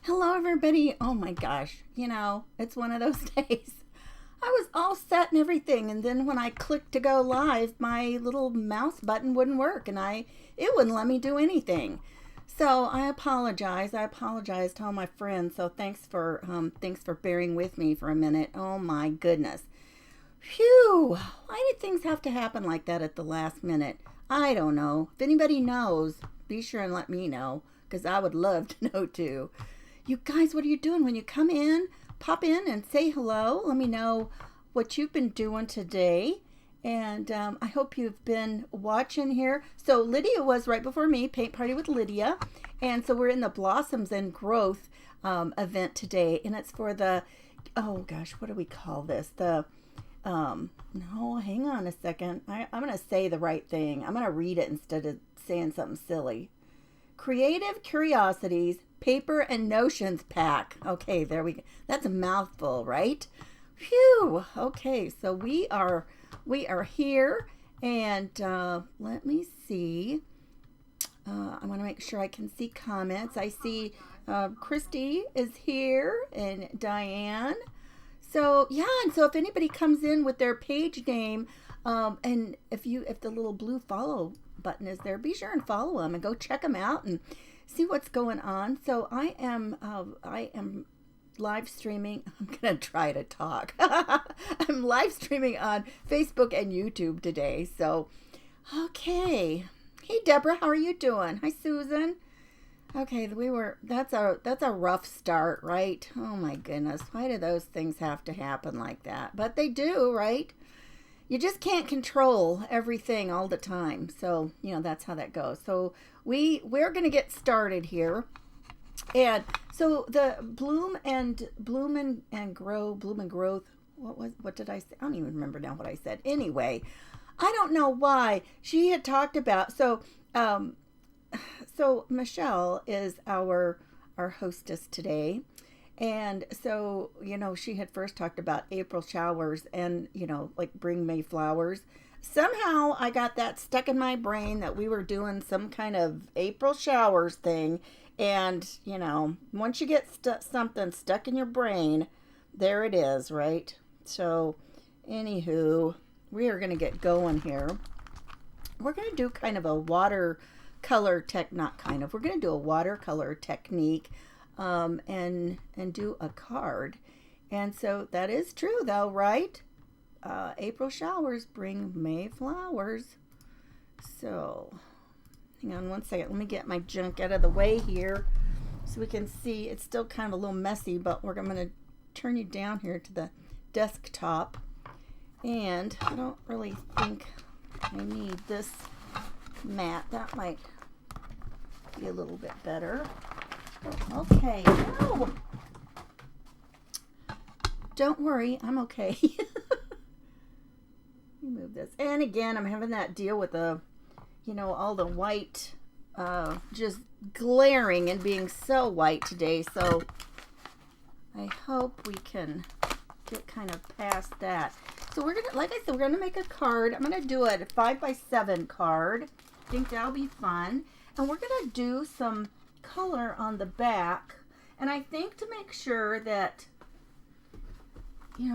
Hello, everybody. Oh my gosh, it's one of those days. I was all set and everything, and then when I clicked to go live, my little mouse button wouldn't work, and it wouldn't let me do anything. So I apologize. I apologize to all my friends. So thanks for bearing with me for a minute. Oh my goodness. Phew. Why did things have to happen like that at the last minute? I don't know. If anybody knows, be sure and let me know, because I would love to know too. You guys, what are you doing when you come in? Pop in and say hello. Let me know what you've been doing today. And I hope you've been watching here. So Lydia was right before me, Paint Party with Lydia. And so we're in the Blossoms and Growth event today. And it's for the, oh gosh, what do we call this? No, hang on a second. I'm going to say the right thing. I'm going to read it instead of saying something silly. Creative Curiosities Paper and Notions Pack. Okay, there we go. That's a mouthful, right? Phew. Okay, so we are here, and let me see. I want to make sure I can see comments. I see Christy is here, and Diane. So yeah, and so if anybody comes in with their page name, and if the little blue follow button is there, be sure and follow them and go check them out and see what's going on. So I am live streaming. I'm gonna try to talk. I'm live streaming on Facebook and YouTube today. So okay, hey Deborah, how are you doing? Hi Susan. Okay, that's a rough start, right? Oh my goodness, why do those things have to happen like that? But they do, right? You just can't control everything all the time. So, that's how that goes. So we're going to get started here. And so the bloom and growth, what did I say? I don't even remember now what I said. Anyway, I don't know why she had talked about, so Michelle is our hostess today. And so, she had first talked about April showers and, like bring May flowers. Somehow I got that stuck in my brain that we were doing some kind of April showers thing. And, once you get something stuck in your brain, there it is, right? So, anywho, we are going to get going here. We're going to do kind of a watercolor we're going to do a watercolor technique. And do a card. And so that is true though, right? April showers bring May flowers. So hang on one second. Let me get my junk out of the way here so we can see. It's still kind of a little messy, but I'm going to turn you down here to the desktop. And I don't really think I need this mat. That might be a little bit better. Okay, no. Don't worry, I'm okay. Let me move this. And again, I'm having that deal with all the white, just glaring and being so white today. So I hope we can get kind of past that. So we're gonna, like I said, we're gonna make a card. I'm gonna do a 5x7 card. I think that'll be fun. And we're gonna do some color on the back, and I think to make sure that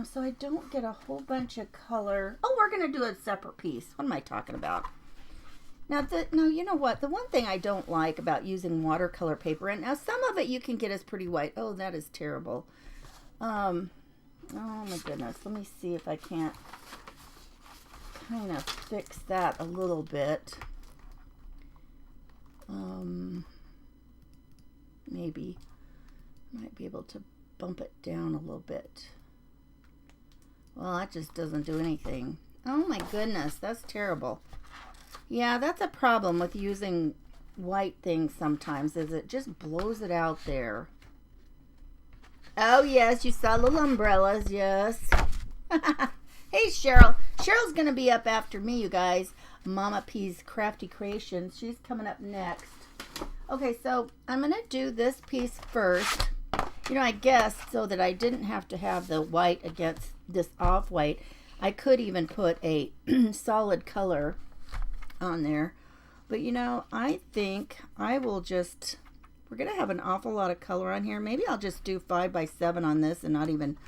so I don't get a whole bunch of color. Oh, we're gonna do a separate piece. What am I talking about? Now you know what, the one thing I don't like about using watercolor paper, and now some of it you can get is pretty white. Oh, that is terrible. Oh my goodness, let me see if I can't kind of fix that a little bit. Maybe might be able to bump it down a little bit. Well, that just doesn't do anything. Oh my goodness, that's terrible. Yeah, that's a problem with using white things sometimes, is it just blows it out there. Oh yes, you saw little umbrellas, yes. Hey Cheryl. Cheryl's gonna be up after me, you guys. Mama P's Crafty Creations. She's coming up next. Okay, so I'm going to do this piece first. I guess so that I didn't have to have the white against this off-white, I could even put a solid color on there. But I think I will just We're going to have an awful lot of color on here. Maybe I'll just do 5 by 7 on this and not even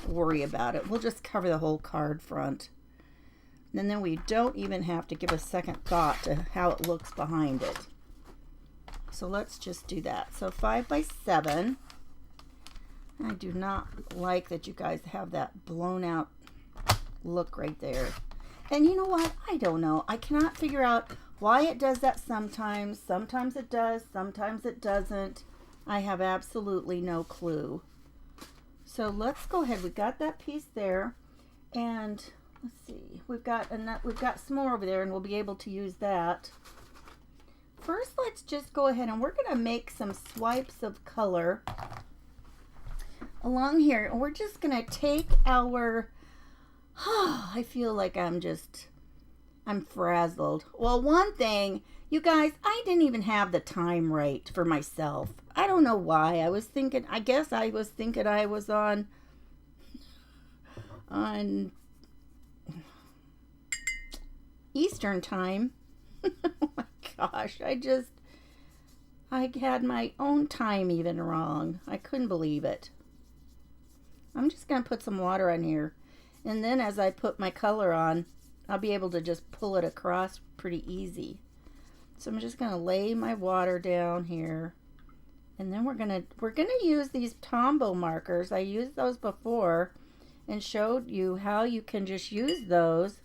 worry about it. We'll just cover the whole card front. And then we don't even have to give a second thought to how it looks behind it. So let's just do that. So 5 by 7. I do not like that you guys have that blown out look right there. And you know what? I don't know. I cannot figure out why it does that sometimes. Sometimes it does, sometimes it doesn't. I have absolutely no clue. So let's go ahead. We've got that piece there. And let's see. We've got some more over there, and we'll be able to use that. First, let's just go ahead and we're going to make some swipes of color along here. And we're just going to take our, I feel like I'm frazzled. Well, one thing, you guys, I didn't even have the time right for myself. I don't know why. I guess I was thinking I was on Eastern time. Oh my gosh, I had my own time even wrong. I couldn't believe it. I'm just going to put some water on here. And then as I put my color on, I'll be able to just pull it across pretty easy. So I'm just going to lay my water down here. And then we're going to use these Tombow markers. I used those before and showed you how you can just use those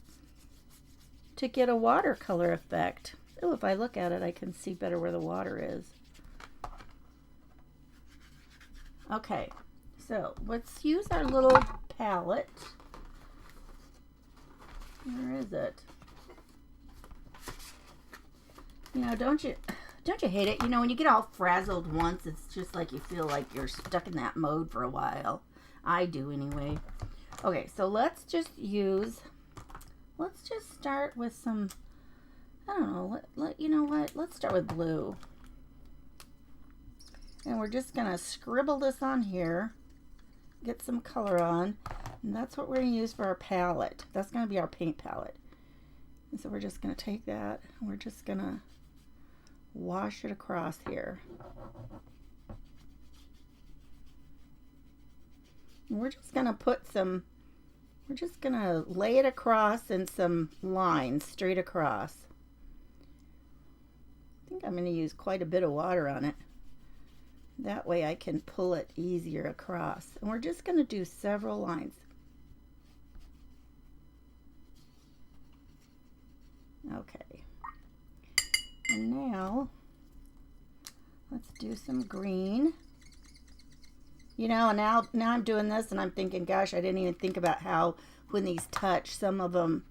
to get a watercolor effect. Oh, if I look at it, I can see better where the water is. Okay, so let's use our little palette. Where is it? You know, don't you hate it? You know, when you get all frazzled once, it's just like you feel like you're stuck in that mode for a while. I do anyway. Okay, so let's just start with some, I don't know, you know what? Let's start with blue. And we're just going to scribble this on here, get some color on, and that's what we're going to use for our palette. That's going to be our paint palette. And so we're just going to take that, and we're just going to wash it across here. And we're just going to lay it across in some lines straight across. I think I'm going to use quite a bit of water on it. That way I can pull it easier across. And we're just going to do several lines. Okay. And now let's do some green. You know, and now I'm doing this and I'm thinking, gosh, I didn't even think about how when these touch, some of them,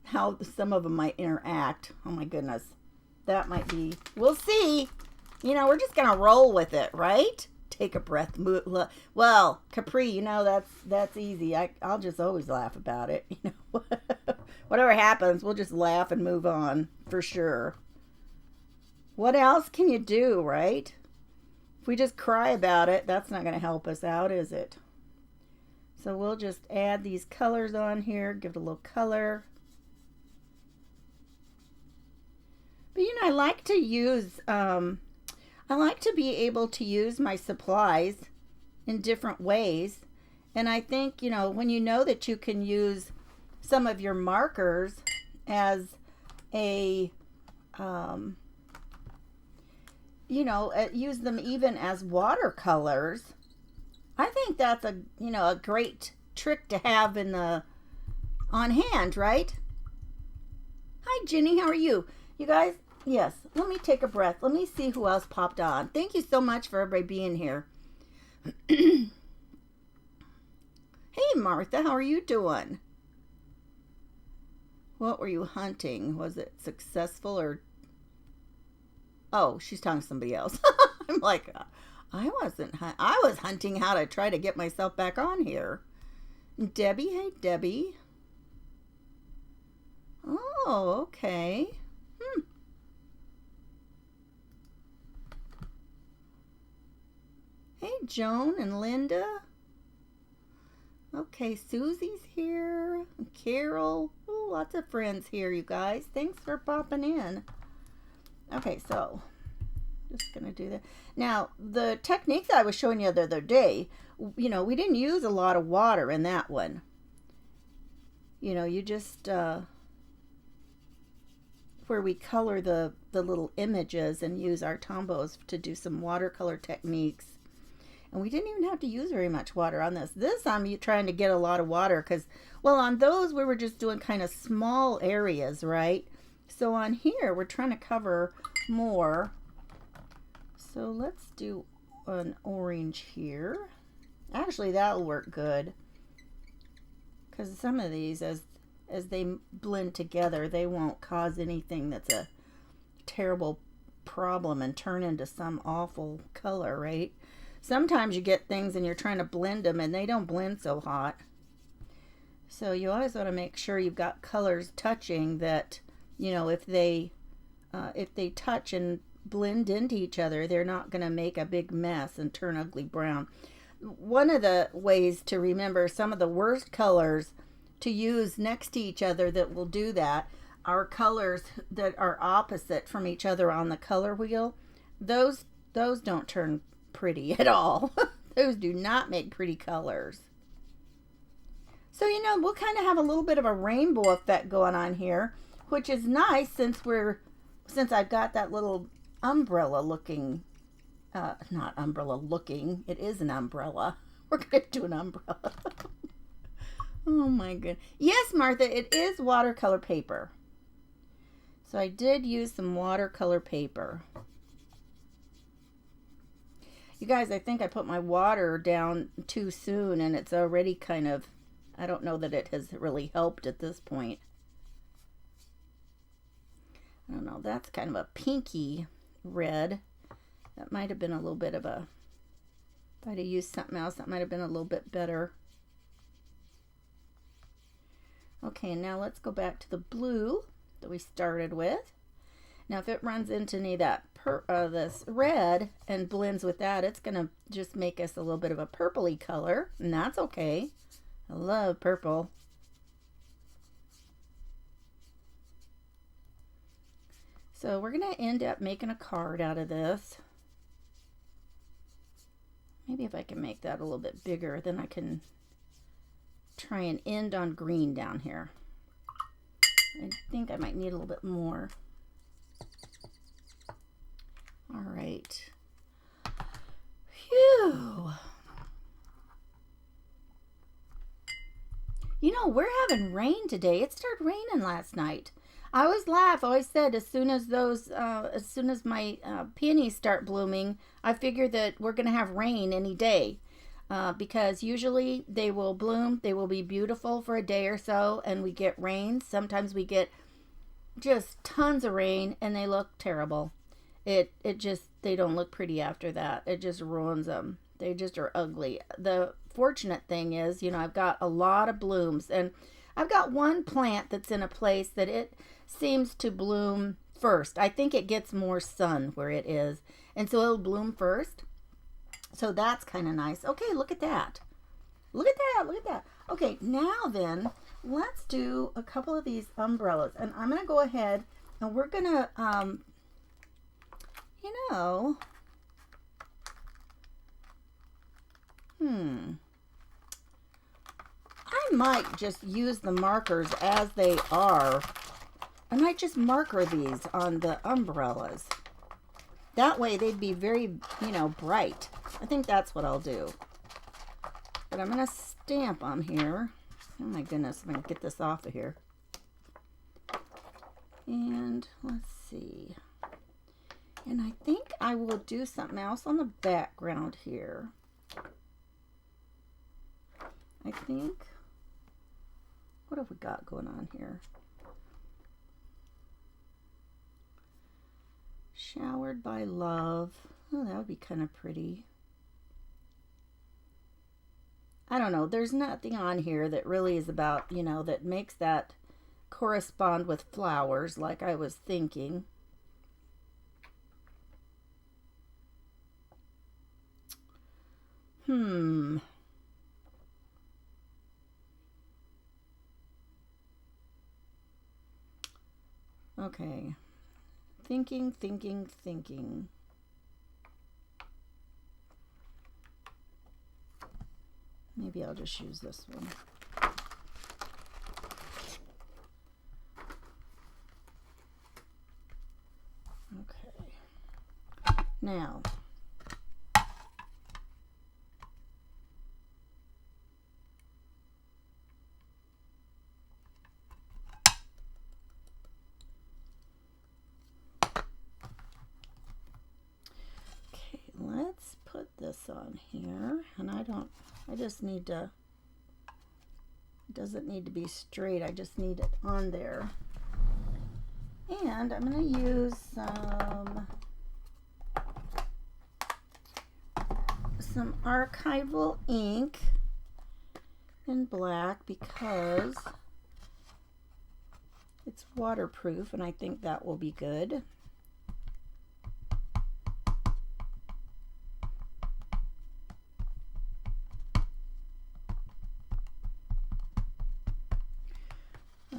how some of them might interact. Oh my goodness. That might be, we'll see. You know, we're just going to roll with it, right? Take a breath. Well, Capri, you know, that's easy. I'll just always laugh about it. You know, whatever happens, we'll just laugh and move on for sure. What else can you do, right? If we just cry about it, that's not going to help us out, is it? So we'll just add these colors on here, give it a little color. But you know, I like to be able to use my supplies in different ways. And I think, you know, when you know that you can use some of your markers as a, you know, use them even as watercolors, I think that's a great trick to have on hand, right? Hi, Jenny, how are you? You guys, yes, let me take a breath. Let me see who else popped on. Thank you so much for everybody being here. Hey, Martha, how are you doing? What were you hunting? Was it successful or... Oh, she's talking to somebody else. I'm like, I was hunting how to try to get myself back on here. Debbie, hey, Debbie. Oh, okay. Hey, Joan and Linda. Okay, Susie's here. Carol. Ooh, lots of friends here, you guys. Thanks for popping in. Okay, so Just gonna do that. Now, the technique that I was showing you the other day, you know, we didn't use a lot of water in that one. You know, you just, where we color the little images and use our tombos to do some watercolor techniques. And we didn't even have to use very much water on this. This I'm trying to get a lot of water because, well, on those we were just doing kind of small areas, right? So on here we're trying to cover more. So let's do an orange here. Actually, that'll work good because some of these, as they blend together, they won't cause anything that's a terrible problem and turn into some awful color, right? Sometimes you get things and you're trying to blend them and they don't blend so hot. So you always want to make sure you've got colors touching that, you know, if they touch and blend into each other, they're not going to make a big mess and turn ugly brown. One of the ways to remember some of the worst colors to use next to each other that will do that are colors that are opposite from each other on the color wheel. Those don't turn pretty at all. Those do not make pretty colors. So, you know, we'll kind of have a little bit of a rainbow effect going on here, which is nice since I've got that little umbrella looking, not umbrella looking, it is an umbrella. We're going to do an umbrella. Oh my goodness. Yes, Martha, it is watercolor paper. So I did use some watercolor paper. You guys, I think I put my water down too soon and it's already kind of, I don't know that it has really helped at this point. I don't know, that's kind of a pinky red. That might have been a little bit of a, if I'd have used something else, that might have been a little bit better. Okay, now let's go back to the blue that we started with. Now if it runs into any of that this red and blends with that, it's gonna just make us a little bit of a purpley color, and that's okay. I love purple. So we're gonna end up making a card out of this. Maybe if I can make that a little bit bigger, then I can try and end on green down here. I think I might need a little bit more. All right. Phew. You know, we're having rain today. It started raining last night. I always laugh. I always said as soon as my peonies start blooming, I figure that we're going to have rain any day. Because usually they will bloom, they will be beautiful for a day or so, and we get rain. Sometimes we get just tons of rain and they look terrible. They don't look pretty after that. It just ruins them. They just are ugly. The fortunate thing is, you know, I've got a lot of blooms, and I've got one plant that's in a place that it seems to bloom first. I think it gets more sun where it is, and so it'll bloom first. So that's kind of nice. Okay, look at that. Look at that. Look at that. Okay, now then, let's do a couple of these umbrellas. And I'm going to go ahead and we're going to, you know, I might just use the markers as they are. I might just marker these on the umbrellas. That way they'd be very, you know, bright. I think that's what I'll do. But I'm going to stamp on here. Oh my goodness, I'm going to get this off of here. And let's see. And I think I will do something else on the background here. I think, what have we got going on here? Showered by love. Oh, that would be kind of pretty. I don't know. There's nothing on here that really is about, you know, that makes that correspond with flowers like I was thinking. Okay. Thinking. Maybe I'll just use this one. Okay. Now, let's put this on here, and I just need to, it doesn't need to be straight, I just need it on there. And I'm going to use some archival ink in black because it's waterproof, and I think that will be good.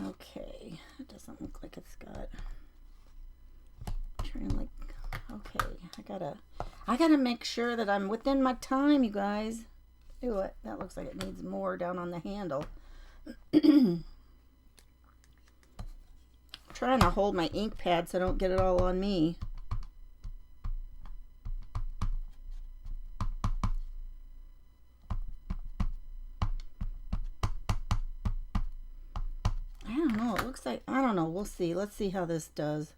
Okay, it doesn't look like it's got, trying like, okay, I gotta make sure that I'm within my time, you guys. Ew, that looks like it needs more down on the handle. Trying to hold my ink pad so I don't get it all on me. I don't know, it looks like, I don't know, we'll see. Let's see how this does.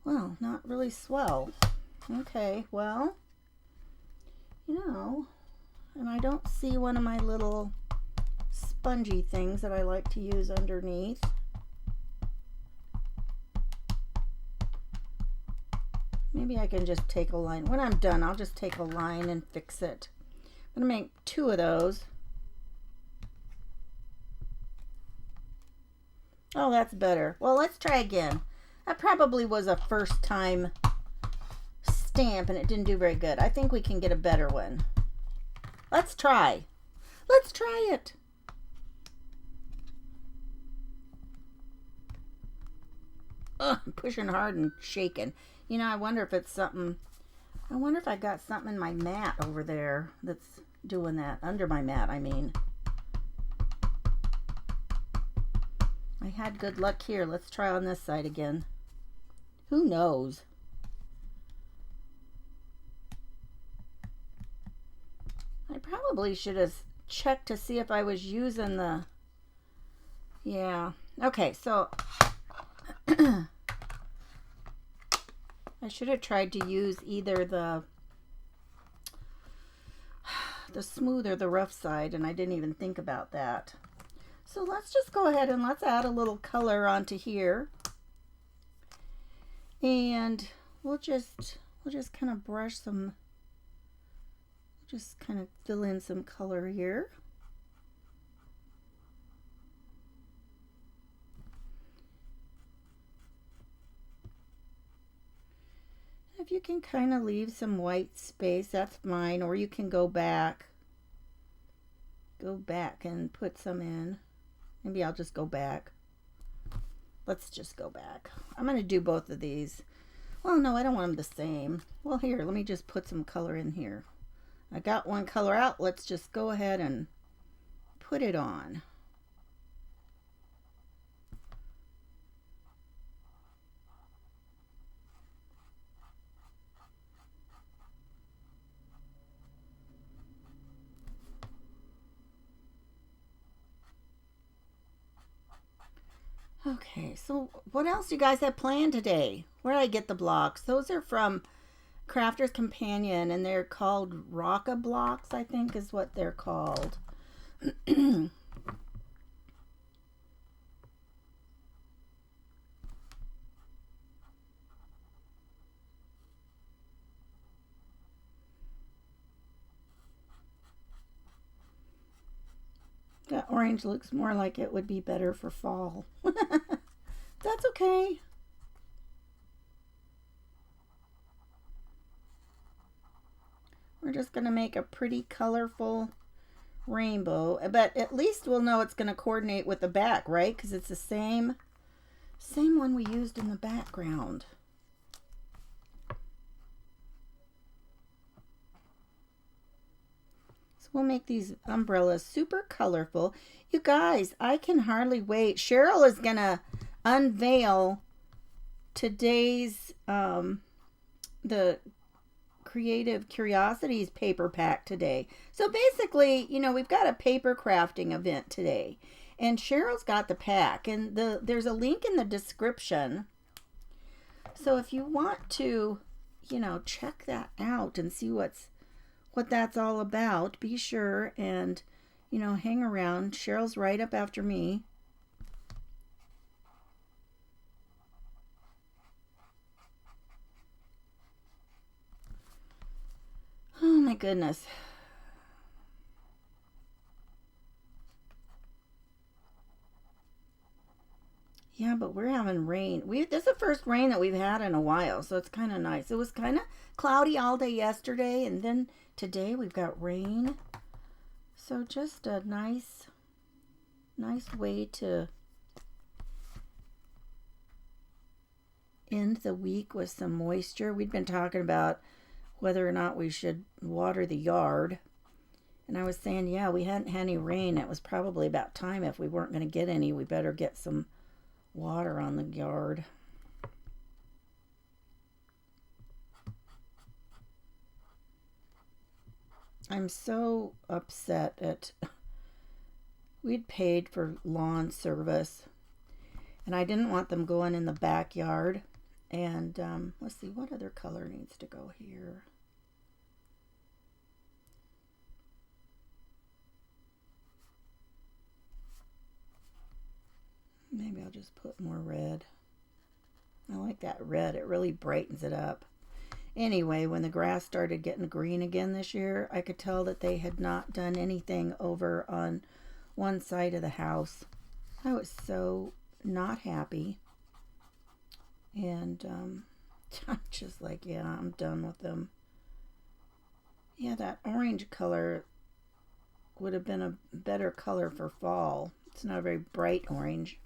Well, not really swell. Okay, well, you know, and I don't see one of my little spongy things that I like to use underneath. Maybe I can just take a line. When I'm done, I'll just take a line and fix it. I'm going to make 2 of those. Oh, that's better. Well, let's try again. That probably was a first time stamp and it didn't do very good. I think we can get a better one. Let's try. Let's try it. Ugh, I'm pushing hard and shaking. You know, I wonder if it's something. I wonder if I got something in my mat over there that's doing that. Under my mat, I mean. I had good luck here. Let's try on this side again. Who knows? I probably should have checked to see if I was using the... Yeah. Okay, so... I should have tried to use either the smooth or the rough side, and I didn't even think about that. So let's just go ahead and let's add a little color onto here. And we'll just kind of brush some, just kind of fill in some color here. If you can kind of leave some white space, that's fine, or you can go back and put some in. Maybe I'll just go back. Let's just go back. I'm going to do both of these. Well, no, I don't want them the same. Well, here, let me just put some color in here. I got one color out. Let's just go ahead and put it on. Okay, so what else do you guys have planned today? Where did I get the blocks? Those are from Crafter's Companion, and they're called Rocka blocks, I think is what they're called. That orange looks more like it would be better for fall. That's okay. We're just going to make a pretty colorful rainbow, but at least we'll know it's going to coordinate with the back, right? Because it's the same one we used in the background. we'll make these umbrellas super colorful. You guys, I can hardly wait. Cheryl is going to unveil today's, the Creative Curiosities paper pack today. So basically, you know, we've got a paper crafting event today. And Cheryl's got the pack. And there's a link in the description. So if you want to, you know, check that out and see what that's all about, be sure and, you know, hang around. Cheryl's right up after me. Oh my goodness. Yeah, but we're having rain. This is the first rain that we've had in a while, so it's kind of nice. It was kind of cloudy all day yesterday, and then today we've got rain. So just a nice way to end the week with some moisture. We'd been talking about whether or not we should water the yard. And I was saying, yeah, we hadn't had any rain. It was probably about time. If we weren't going to get any, we better get some water on the yard. I'm so upset at we'd paid for lawn service and I didn't want them going in the backyard. And let's see, what other color needs to go here? Maybe I'll just put more red. I like that red. It really brightens it up. Anyway, when the grass started getting green again this year, I could tell that they had not done anything over on one side of the house. I was so not happy. And I'm just like, yeah, I'm done with them. Yeah, that orange color would have been a better color for fall. It's not a very bright orange.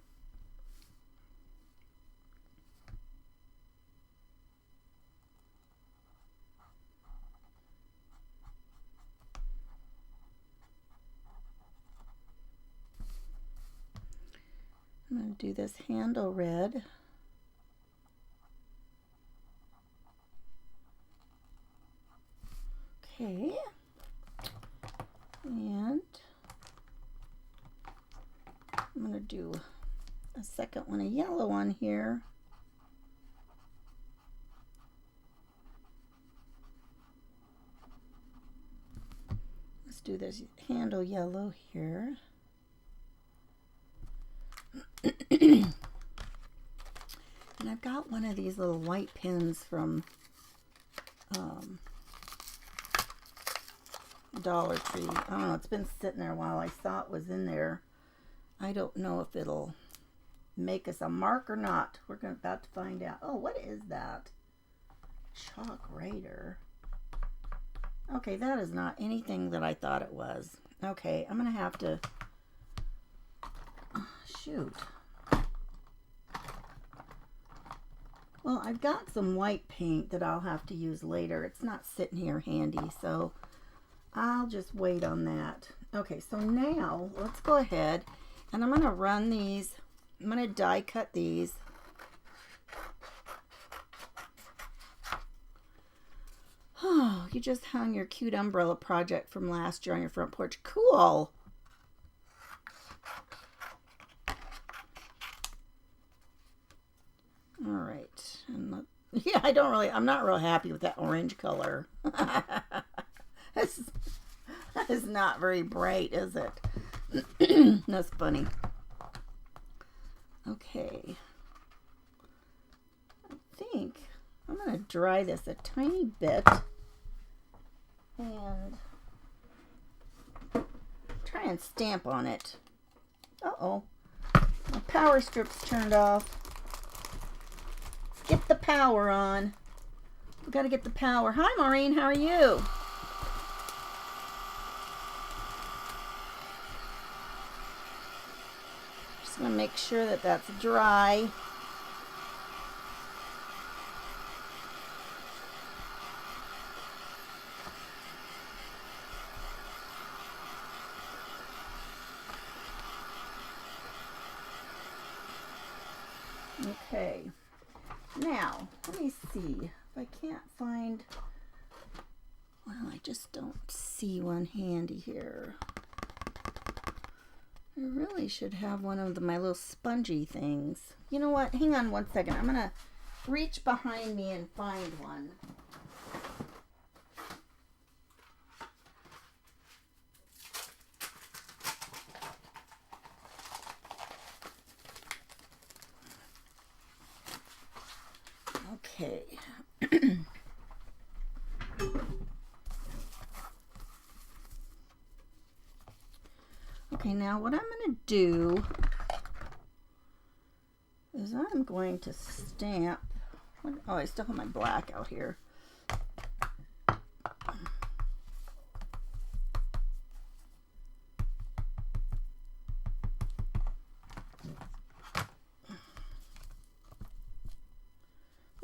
I'm going to do this handle red. Okay. And I'm going to do a second one, a yellow one here. Let's do this handle yellow here. And I've got one of these little white pins from Dollar Tree. I don't know, it's been sitting there a while. I saw it was in there. I don't know if it'll make us a mark or not. We're about to find out. Oh, what is that? Chalk Raider. Okay, that is not anything that I thought it was. Okay, I'm going to have to... shoot. Well, I've got some white paint that I'll have to use later. It's not sitting here handy, so I'll just wait on that. Okay, so now let's go ahead and I'm going to run these. I'm going to die cut these. Oh, you just hung your cute umbrella project from last year on your front porch. Cool. All right. And yeah, I'm not real happy with that orange color. That is not very bright, is it? That's funny. Okay. I think I'm going to dry this a tiny bit and try and stamp on it. Uh-oh. My power strip's turned off. Get the power on. We got to get the power. Hi, Maureen. How are you? Just going to make sure that that's dry. Okay. Now, let me see if I can't find, well, I just don't see one handy here. I really should have one of my little spongy things. You know what? Hang on one second. I'm going to reach behind me and find one. Okay. Okay, now what I'm going to do is I'm going to stamp. Oh, I still have my black out here.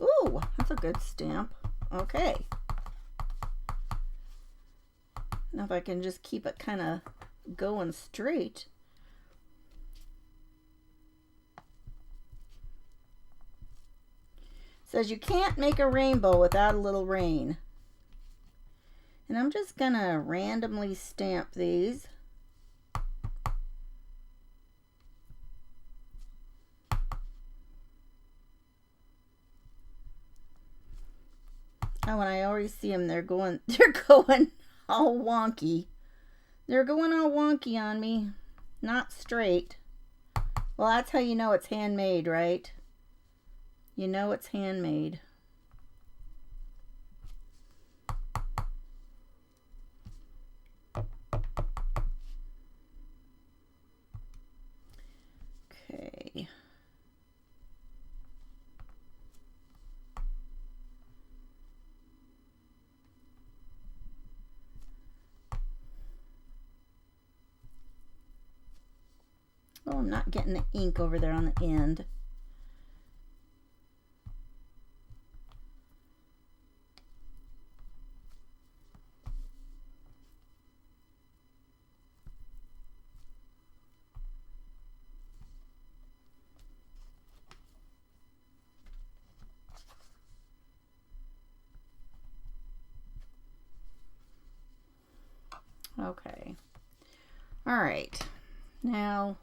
Ooh, that's a good stamp. Okay. Now if I can just keep it kind of going straight. Says you can't make a rainbow without a little rain. And I'm just gonna randomly stamp these. Oh, and I already see them. They're going all wonky. They're going all wonky on me. Not straight. Well, that's how you know it's handmade, right? You know it's handmade. Okay. Oh, I'm not getting the ink over there on the end. Okay. All right. Now,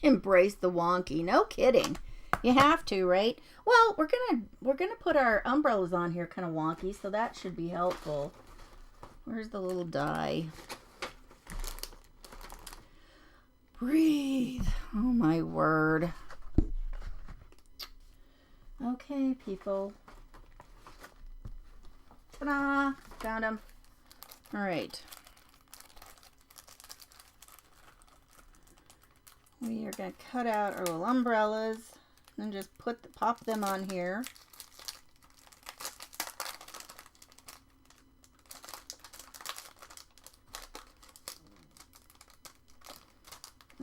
embrace the wonky. No kidding. You have to, right? Well, we're gonna put our umbrellas on here kind of wonky, so that should be helpful. Where's the little die? Breathe. Oh my word. Okay, people. Ta-da! Found him. All right. We are going to cut out our little umbrellas and just pop them on here.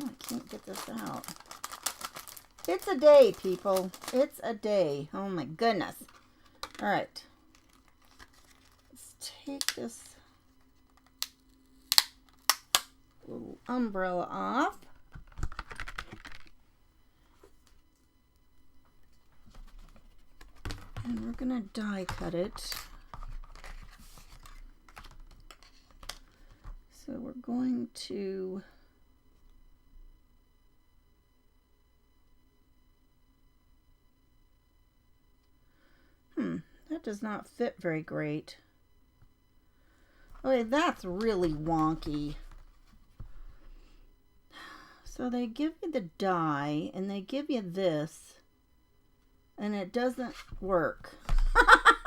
Oh, I can't get this out. It's a day, people. It's a day. Oh my goodness. All right. Let's take this little umbrella off. And we're going to die cut it. So we're going to that does not fit very great. Okay, that's really wonky. So they give you the die and they give you this and it doesn't work. Oh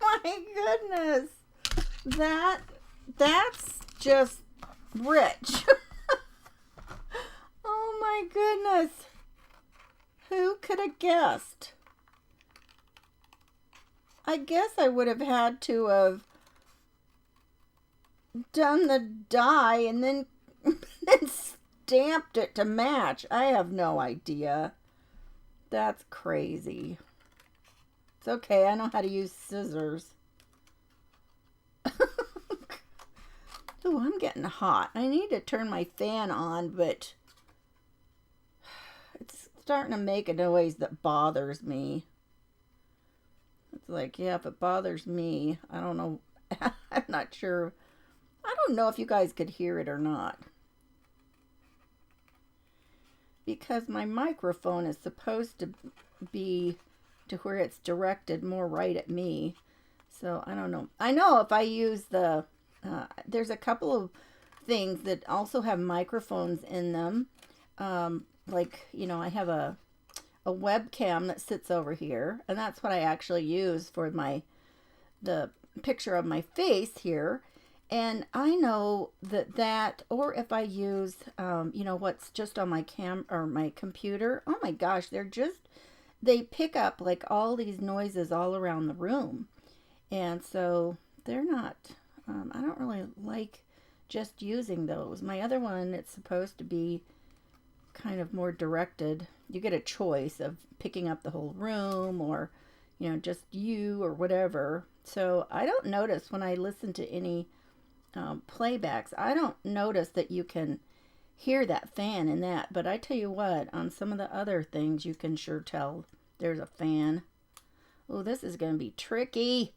my goodness. That's just rich. Oh my goodness. Who could have guessed? I guess I would have had to have done the die and then stamped it to match. I have no idea. That's crazy. It's okay. I know how to use scissors. Ooh, I'm I'm getting hot. I need to turn my fan on, but it's starting to make a noise that bothers me. It's like, yeah, if it bothers me, I don't know. I'm not sure. I don't know if you guys could hear it or not. Because my microphone is supposed to be to where it's directed more right at me. So I don't know. I know if I use the, there's a couple of things that also have microphones in them. Like, you know, I have a webcam that sits over here, and that's what I actually use for the picture of my face here. And I know that or if I use, you know, what's just on my my computer, oh my gosh, they pick up like all these noises all around the room. And so they're not, I don't really like just using those. My other one, it's supposed to be kind of more directed. You get a choice of picking up the whole room or, you know, just you or whatever. So I don't notice when I listen to any playbacks, I don't notice that you can hear that fan in that. But I tell you what, on some of the other things, you can sure tell there's a fan. Oh, this is going to be tricky.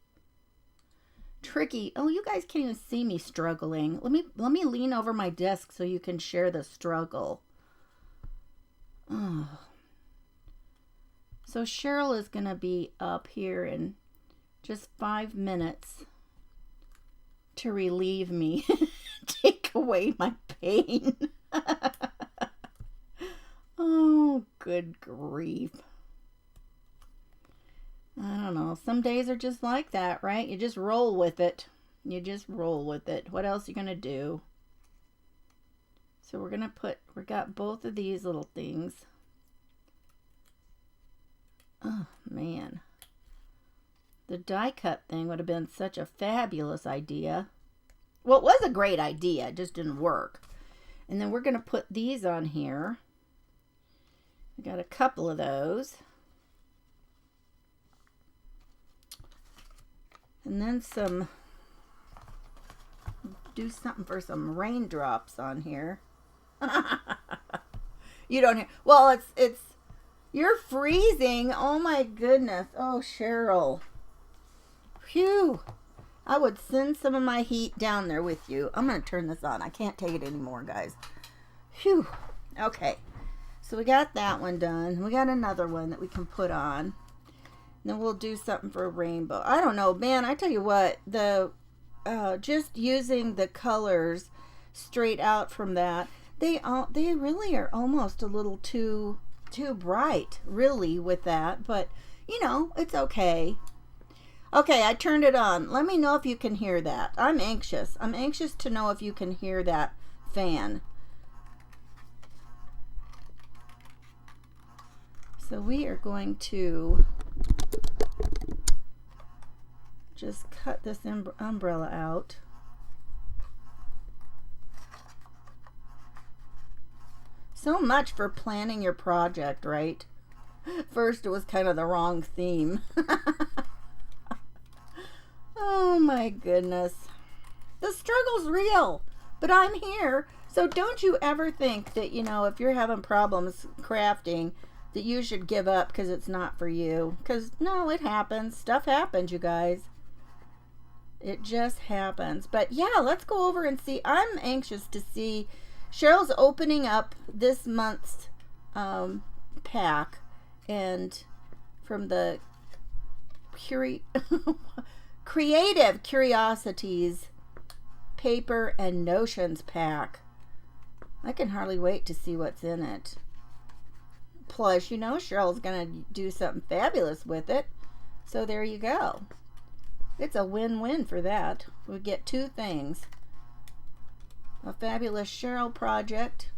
Tricky. Oh, you guys can't even see me struggling. Let me lean over my desk so you can share the struggle. Oh. So Cheryl is going to be up here in just 5 minutes to relieve me, take away my pain. Oh, good grief. I don't know. Some days are just like that, right? You just roll with it. You just roll with it. What else are you going to do? So we're going to we got both of these little things. Oh, man. The die cut thing would have been such a fabulous idea. Well, it was a great idea. It just didn't work. And then we're going to put these on here. I got a couple of those. And then do something for some raindrops on here. You don't hear. Well, you're freezing. Oh my goodness. Oh, Cheryl. Phew. I would send some of my heat down there with you. I'm going to turn this on. I can't take it anymore, guys. Phew. Okay. So we got that one done. We got another one that we can put on. Then we'll do something for a rainbow. I don't know, man. I tell you what, just using the colors straight out from that, they really are almost a little too bright, really, with that. But you know, it's okay. Okay, I turned it on. Let me know if you can hear that. I'm anxious. I'm anxious to know if you can hear that fan. So we are going to just cut this umbrella out. So much for planning your project, right? First it was kind of the wrong theme. Oh my goodness. The struggle's real, but I'm here. So don't you ever think that, you know, if you're having problems crafting, that you should give up because it's not for you. Because, no, it happens. Stuff happens, you guys. It just happens. But, yeah, let's go over and see. I'm anxious to see. Cheryl's opening up this month's pack. And from the Creative Curiosities Paper and Notions pack. I can hardly wait to see what's in it. Plus, you know, Cheryl's going to do something fabulous with it. So there you go. It's a win-win for that. We get two things. A fabulous Cheryl project.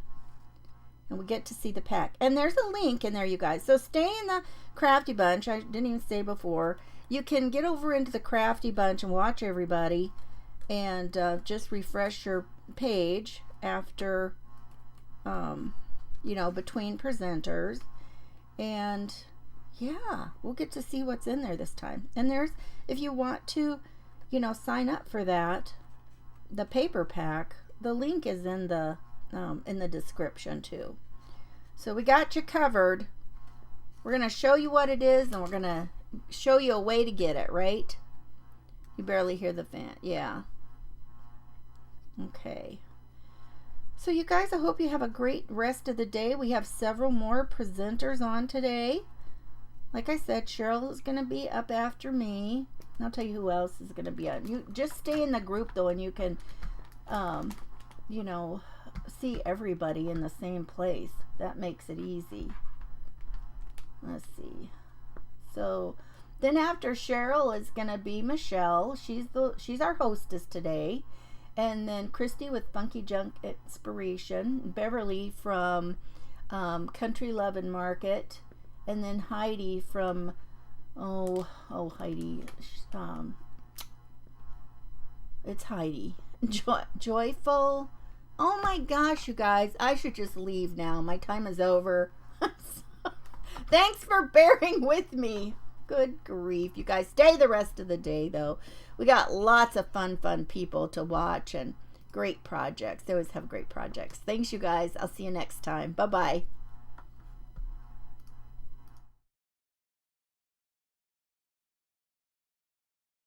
And we get to see the pack. And there's a link in there, you guys. So stay in the Crafty Bunch. I didn't even say before. You can get over into the Crafty Bunch and watch everybody. And just refresh your page after, you know, between presenters. And yeah, we'll get to see what's in there this time. And there's, if you want to, you know, sign up for that, the paper pack, the link is in the description too. So we got you covered. We're going to show you what it is, and we're going to show you a way to get it, right? You barely hear the fan. Yeah. Okay. So you guys, I hope you have a great rest of the day. We have several more presenters on today. Like I said, Cheryl is going to be up after me. I'll tell you who else is going to be on. You just stay in the group though, and you can, you know, see everybody in the same place. That makes it easy. Let's see. So then after Cheryl is going to be Michelle. She's our hostess today. And then Christy with Funky Junk Inspiration. Beverly from Country Love and Market. And then Heidi from, Heidi. It's Heidi. Joyful. Oh my gosh, you guys. I should just leave now. My time is over. Thanks for bearing with me. Good grief. You guys stay the rest of the day, though. We got lots of fun people to watch and great projects. They always have great projects. Thanks, you guys. I'll see you next time. Bye-bye.